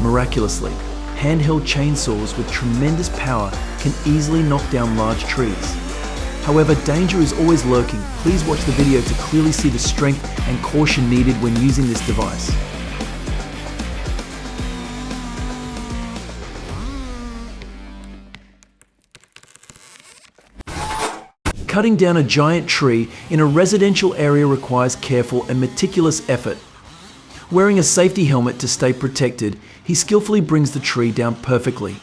Miraculously, handheld chainsaws with tremendous power can easily knock down large trees. However, danger is always lurking. Please watch the video to clearly see the strength and caution needed when using this device. Cutting down a giant tree in a residential area requires careful and meticulous effort. Wearing a safety helmet to stay protected, he skillfully brings the tree down perfectly.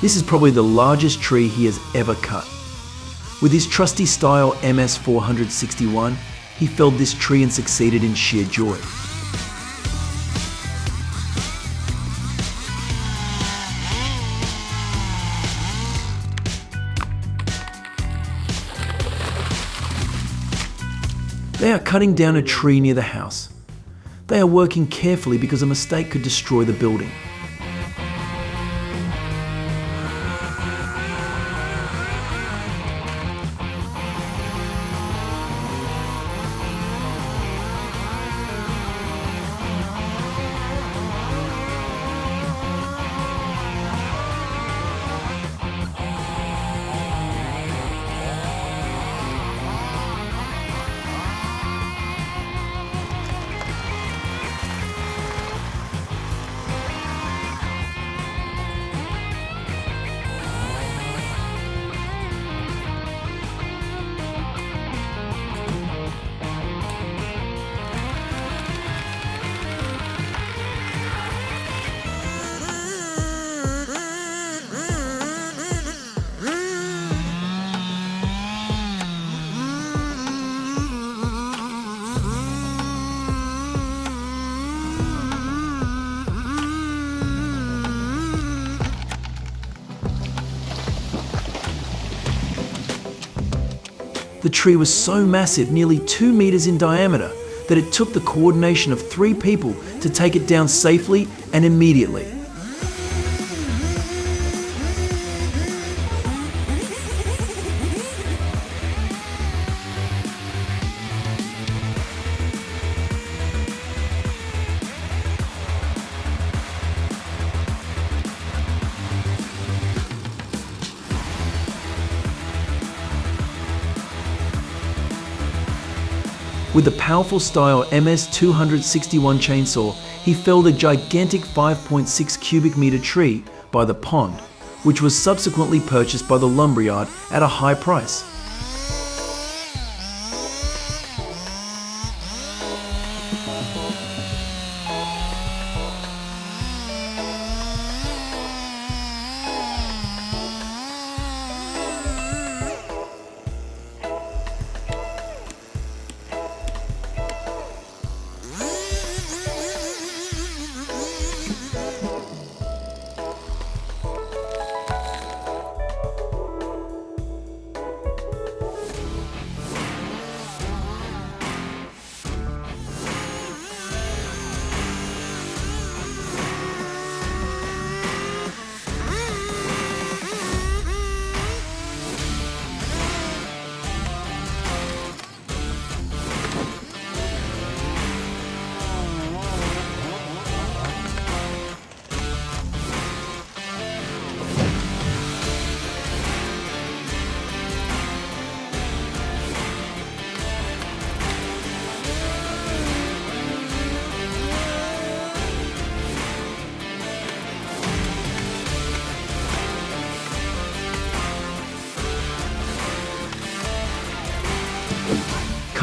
This is probably the largest tree he has ever cut. With his trusty style MS461, he felled this tree and succeeded in sheer joy. They are cutting down a tree near the house. They are working carefully because a mistake could destroy the building. The tree was so massive, nearly 2 meters in diameter, that it took the coordination of 3 people to take it down safely and immediately. With the powerful style MS261 chainsaw, he felled a gigantic 5.6 cubic meter tree by the pond, which was subsequently purchased by the lumberyard at a high price.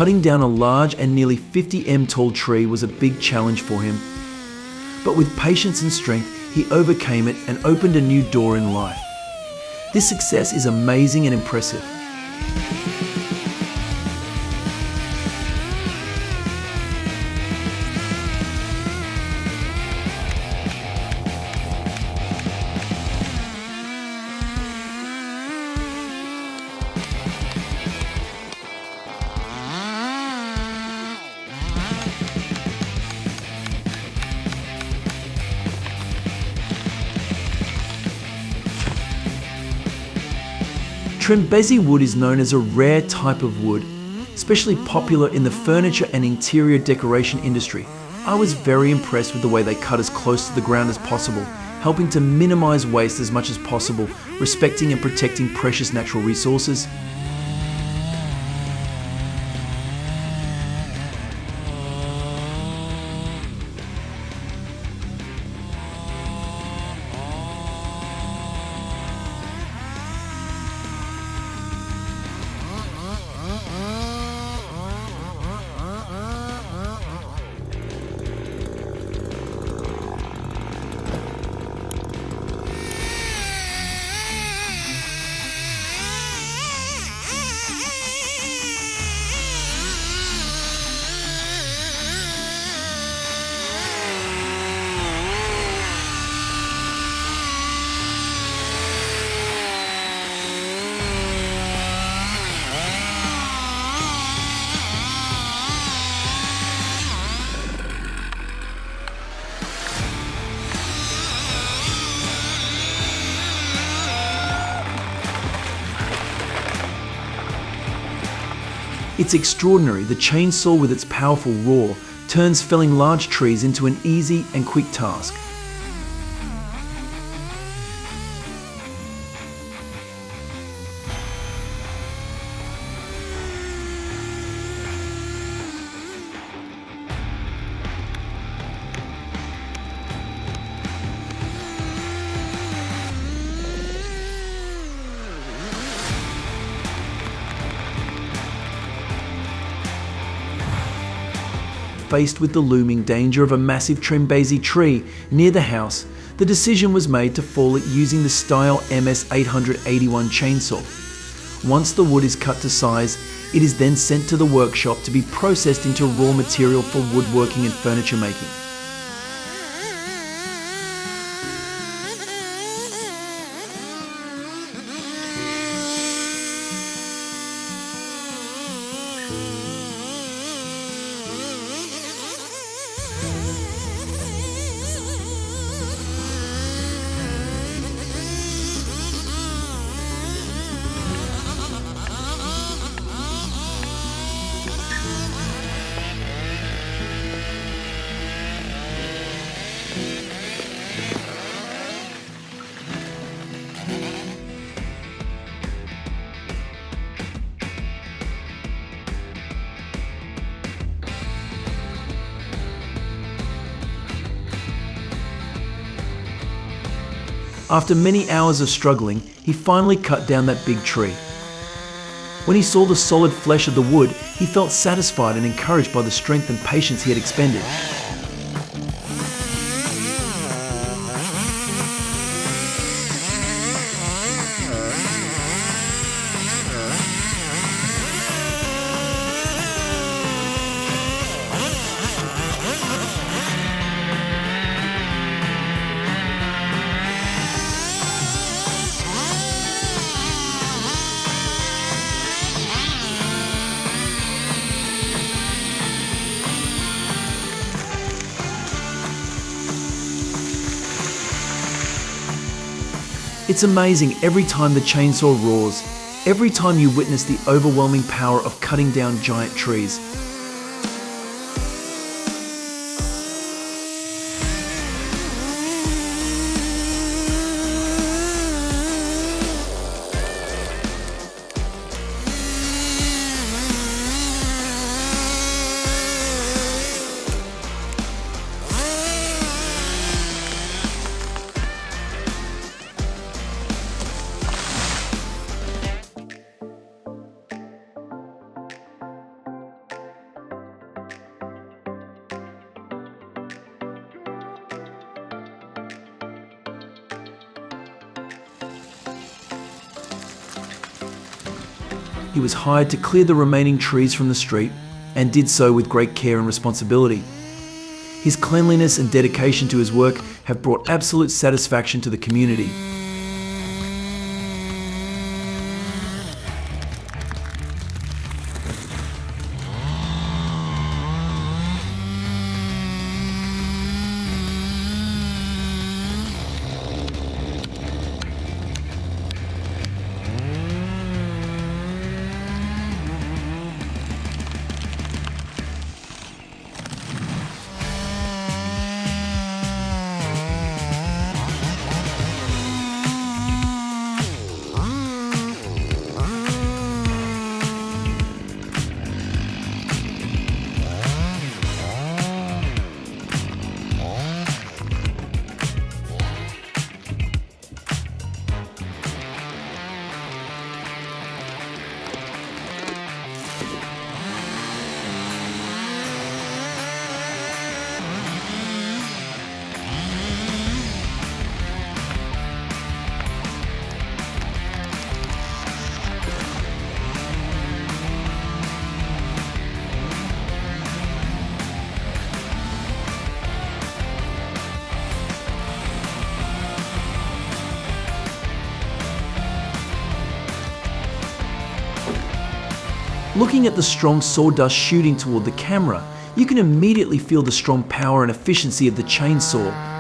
Cutting down a large and nearly 50 m tall tree was a big challenge for him. But with patience and strength, he overcame it and opened a new door in life. This success is amazing and impressive. Trembesi wood is known as a rare type of wood, especially popular in the furniture and interior decoration industry. I was very impressed with the way they cut as close to the ground as possible, helping to minimize waste as much as possible, respecting and protecting precious natural resources. It's extraordinary, the chainsaw with its powerful roar turns felling large trees into an easy and quick task. Faced with the looming danger of a massive Trembesi tree near the house, the decision was made to fall it using the Style MS 881 chainsaw. Once the wood is cut to size, it is then sent to the workshop to be processed into raw material for woodworking and furniture making. After many hours of struggling, he finally cut down that big tree. When he saw the solid flesh of the wood, he felt satisfied and encouraged by the strength and patience he had expended. It's amazing every time the chainsaw roars, every time you witness the overwhelming power of cutting down giant trees. he was hired to clear the remaining trees from the street and did so with great care and responsibility. His cleanliness and dedication to his work have brought absolute satisfaction to the community. Looking at the strong sawdust shooting toward the camera, you can immediately feel the strong power and efficiency of the chainsaw.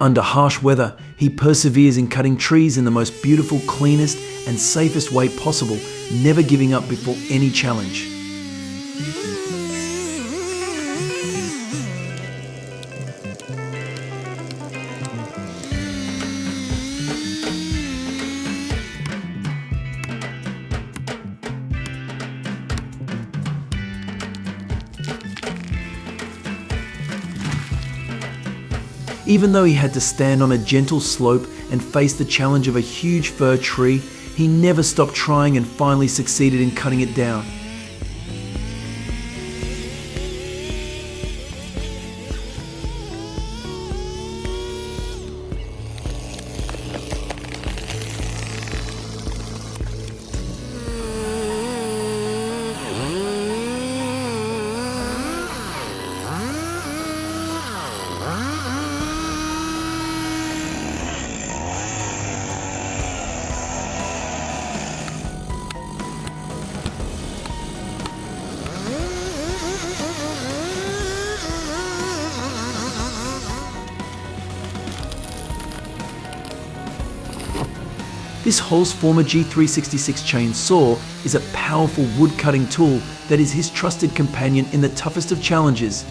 Under harsh weather, he perseveres in cutting trees in the most beautiful, cleanest, and safest way possible, never giving up before any challenge. Even though he had to stand on a gentle slope and face the challenge of a huge fir tree, he never stopped trying and finally succeeded in cutting it down. This Holzformer G366 chainsaw is a powerful wood cutting tool that is his trusted companion in the toughest of challenges,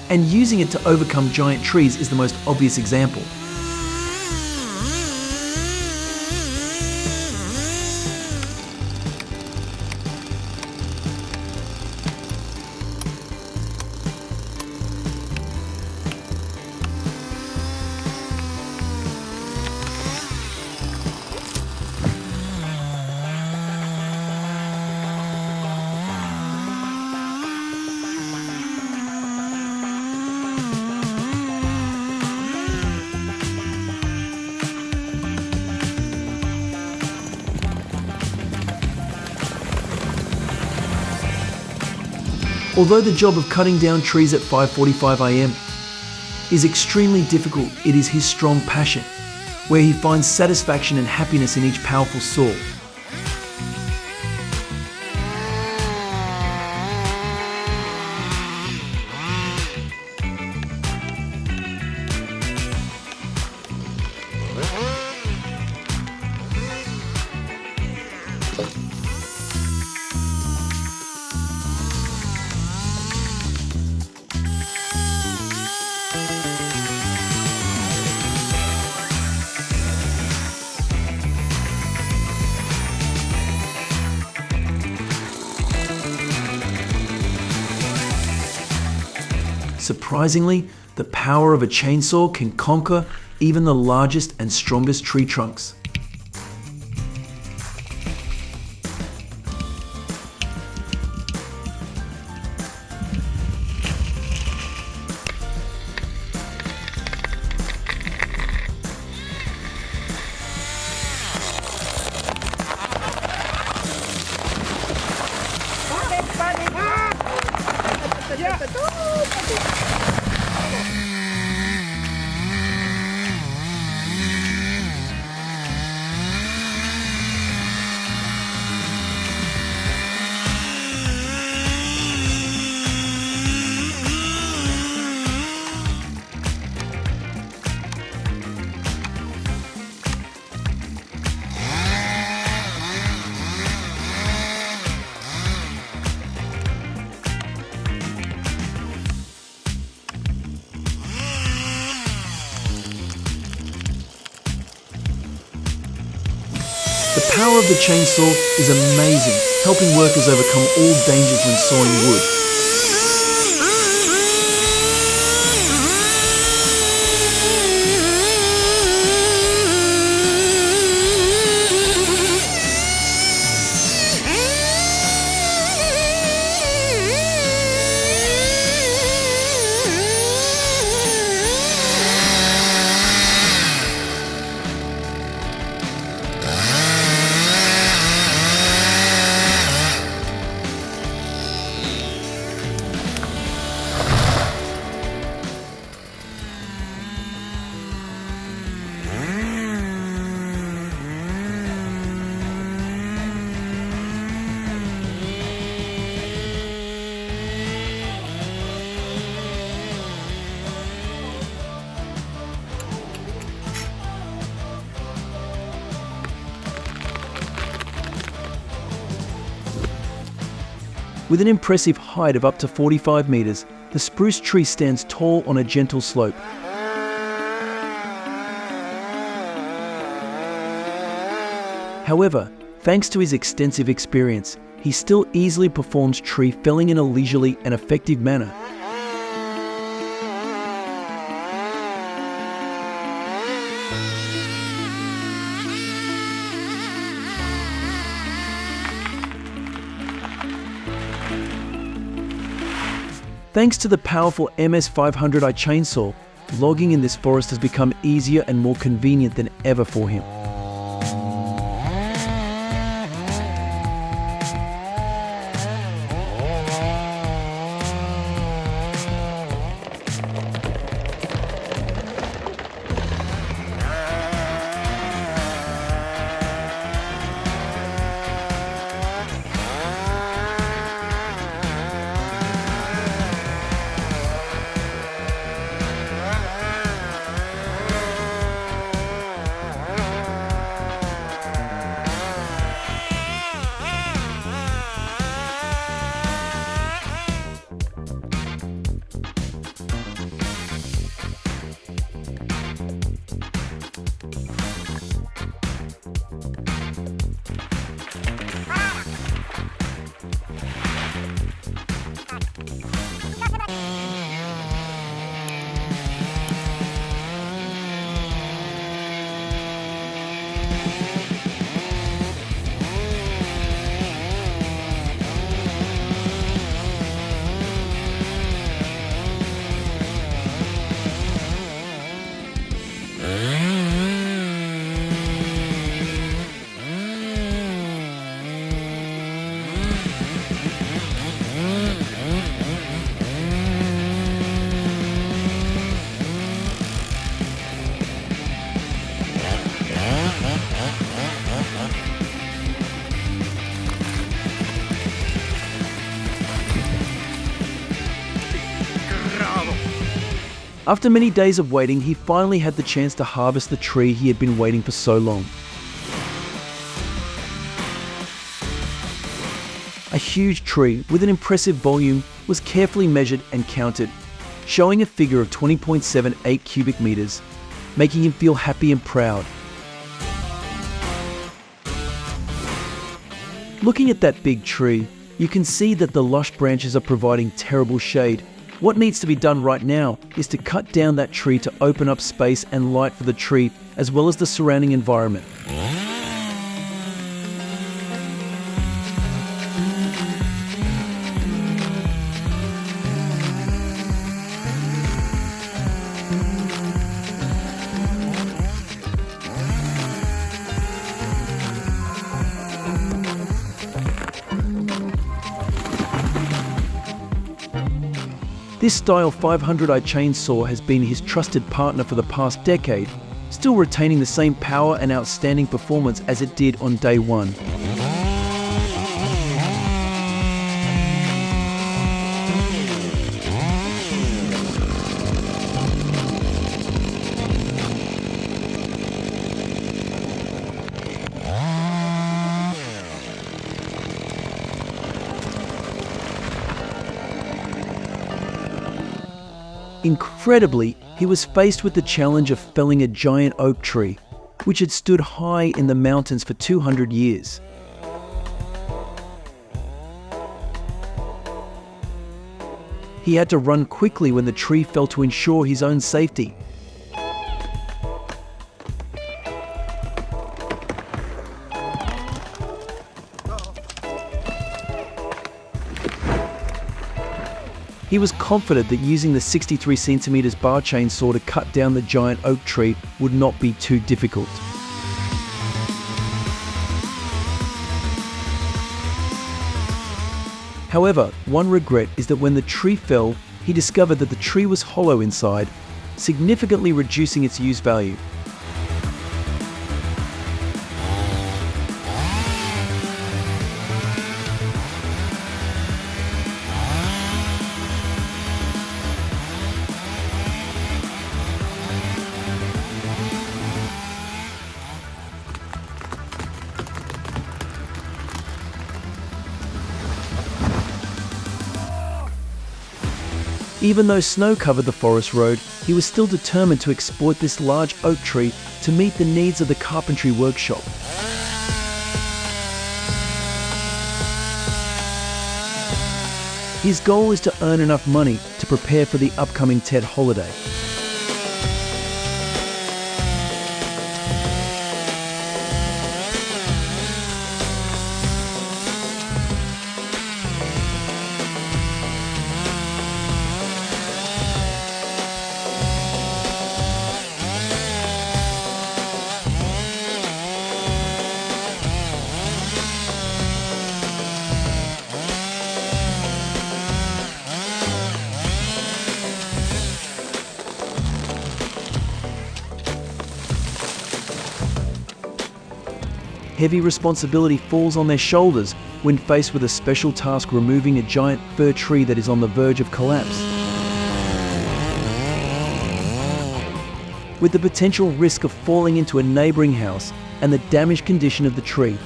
and using it to overcome giant trees is the most obvious example. Although the job of cutting down trees at 5:45 a.m. is extremely difficult, it is his strong passion, where he finds satisfaction and happiness in each powerful saw. Surprisingly, the power of a chainsaw can conquer even the largest and strongest tree trunks. The power of the chainsaw is amazing, helping workers overcome all dangers when sawing wood. With an impressive height of up to 45 meters, the spruce tree stands tall on a gentle slope. However, thanks to his extensive experience, he still easily performs tree felling in a leisurely and effective manner. Thanks to the powerful MS500i chainsaw, logging in this forest has become easier and more convenient than ever for him. After many days of waiting, he finally had the chance to harvest the tree he had been waiting for so long. A huge tree with an impressive volume was carefully measured and counted, showing a figure of 20.78 cubic meters, making him feel happy and proud. Looking at that big tree, you can see that the lush branches are providing terrible shade. What needs to be done right now is to cut down that tree to open up space and light for the tree as well as the surrounding environment. This style 500i chainsaw has been his trusted partner for the past decade, still retaining the same power and outstanding performance as it did on day one. Incredibly, he was faced with the challenge of felling a giant oak tree, which had stood high in the mountains for 200 years. He had to run quickly when the tree fell to ensure his own safety. He was confident that using the 63 centimeters bar chainsaw to cut down the giant oak tree would not be too difficult. However, one regret is that when the tree fell, he discovered that the tree was hollow inside, significantly reducing its use value. Even though snow covered the forest road, he was still determined to exploit this large oak tree to meet the needs of the carpentry workshop. His goal is to earn enough money to prepare for the upcoming Tet holiday. Heavy responsibility falls on their shoulders when faced with a special task removing a giant fir tree that is on the verge of collapse. With the potential risk of falling into a neighbouring house and the damaged condition of the tree,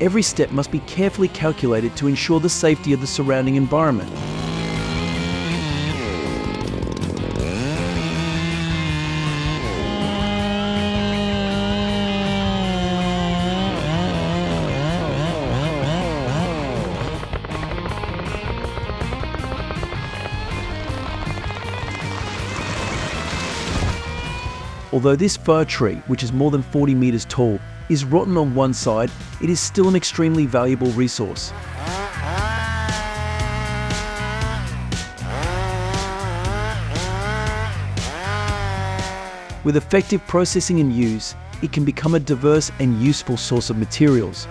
every step must be carefully calculated to ensure the safety of the surrounding environment. Although this fir tree, which is more than 40 meters tall, is rotten on one side, it is still an extremely valuable resource. With effective processing and use, it can become a diverse and useful source of materials.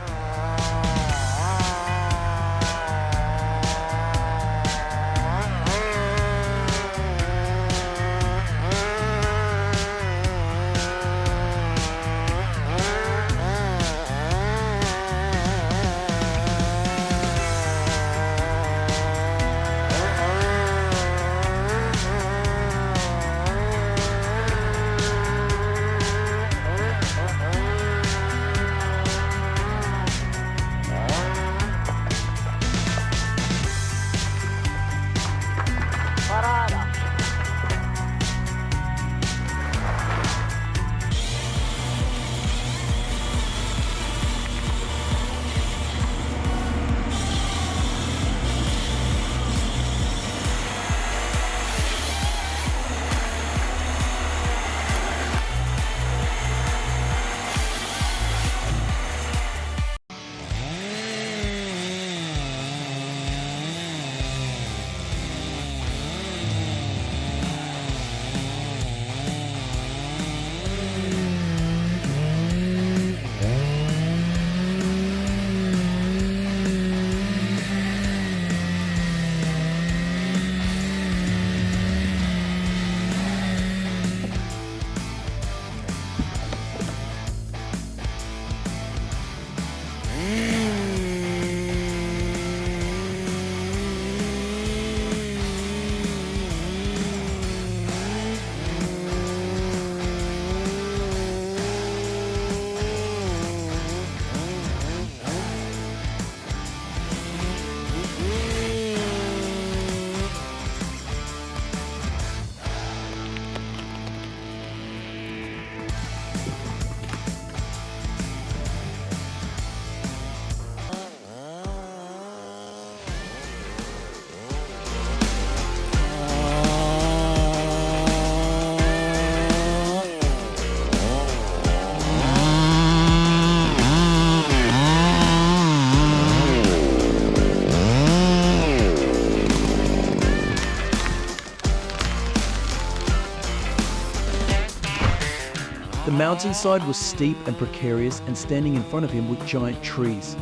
The mountainside was steep and precarious, and standing in front of him were giant trees.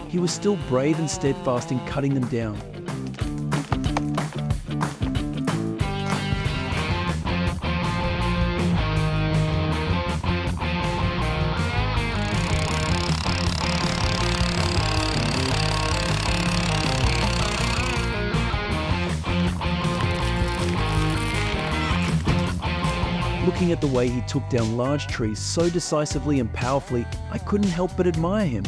He was still brave and steadfast in cutting them down. Looking at the way he took down large trees so decisively and powerfully, I couldn't help but admire him.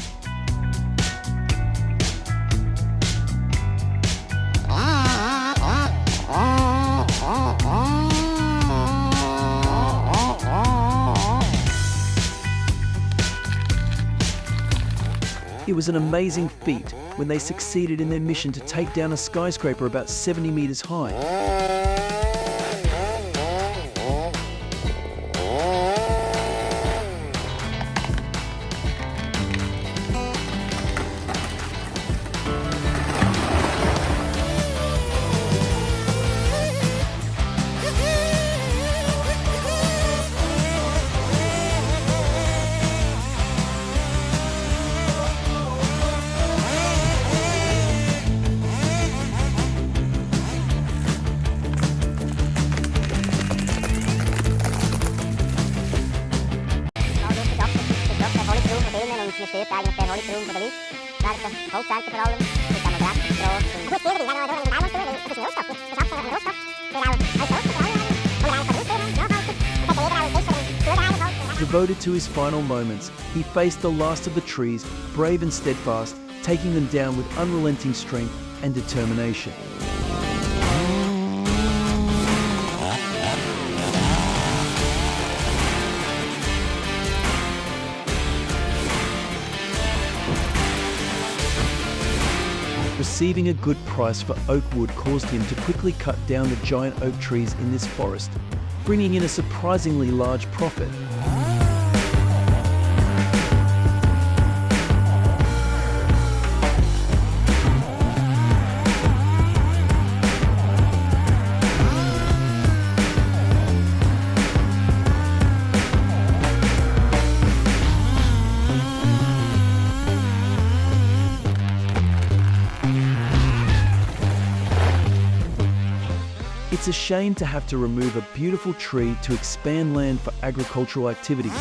It was an amazing feat when they succeeded in their mission to take down a skyscraper about 70 meters high. Devoted to his final moments, he faced the last of the trees, brave and steadfast, taking them down with unrelenting strength and determination. Receiving a good price for oak wood caused him to quickly cut down the giant oak trees in this forest, bringing in a surprisingly large profit. It's a shame to have to remove a beautiful tree to expand land for agricultural activities.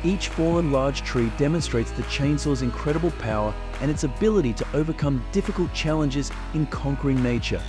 Each fallen large tree demonstrates the chainsaw's incredible power and its ability to overcome difficult challenges in conquering nature.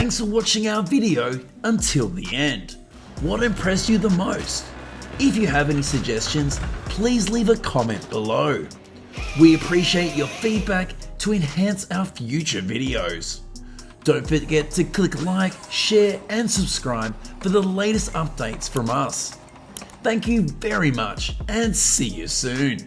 Thanks for watching our video until the end. What impressed you the most? If you have any suggestions, please leave a comment below. We appreciate your feedback to enhance our future videos. Don't forget to click like, share and subscribe for the latest updates from us. Thank you very much and see you soon.